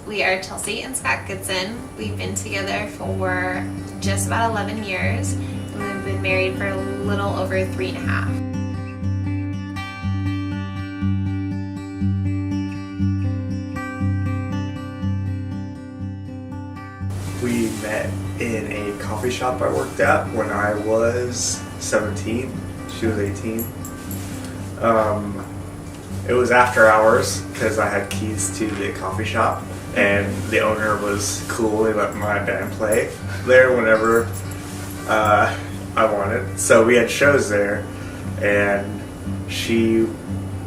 We are Chelsea and Scott Goodson. We've been together for just about 11 years. We've been married for a little over 3.5. We met in a coffee shop I worked at when I was 17. She was 18. It was after hours because I had keys to the coffee shop, and the owner was cool. He let my band play there whenever I wanted. So we had shows there, and she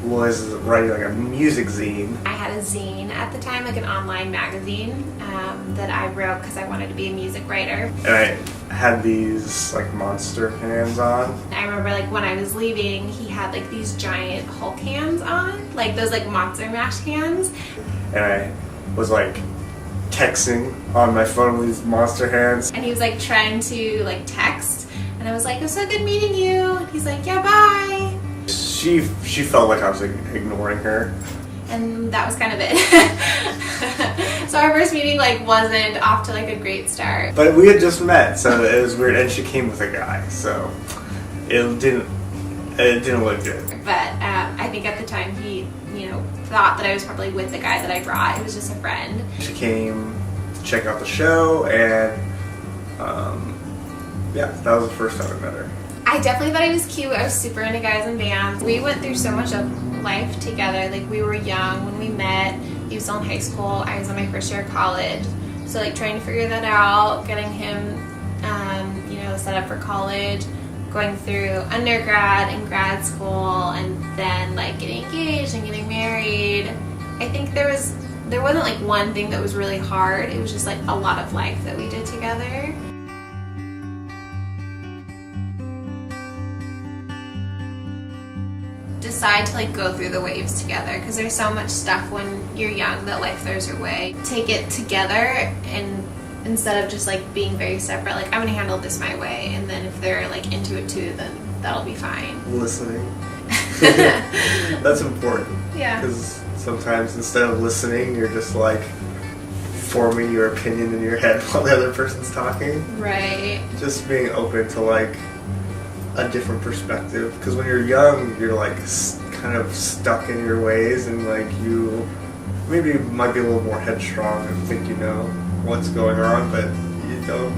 was writing like a music zine. I had a zine at the time, like an online magazine that I wrote because I wanted to be a music writer. And I had these like monster hands on. I remember like when I was leaving, he had like these giant Hulk hands on, like those like Monster Mash hands. And I was like texting on my phone with these monster hands. And he was like trying to like text, and I was like, "It was so good meeting you." And he's like, "Yeah, bye." She felt like I was like, ignoring her. And that was kind of it. So our first meeting like wasn't off to like a great start. But we had just met, so it was weird, and she came with a guy, so it didn't look good. But I think at the time he, thought that I was probably with the guy that I brought. It was just a friend. She came to check out the show, and yeah, that was the first time I met her. I definitely thought he was cute. I was super into guys in bands. We went through so much of life together. Like, we were young when we met. He was still in high school. I was in my first year of college. So, like, trying to figure that out, getting him, set up for college, going through undergrad and grad school, and then, like, getting engaged and getting married. I think there wasn't, like, one thing that was really hard. It was just, like, a lot of life that we did together. Decide to like go through the waves together, because there's so much stuff when you're young that life throws your way. Take it together, and instead of just like being very separate, like, I'm gonna handle this my way, and then if they're like into it too, then that'll be fine. Listening. That's important. Yeah. Because sometimes instead of listening, you're just like forming your opinion in your head while the other person's talking. Right. Just being open to like a different perspective, because when you're young, you're like kind of stuck in your ways, and like you maybe might be a little more headstrong and think you know what's going on, but you don't.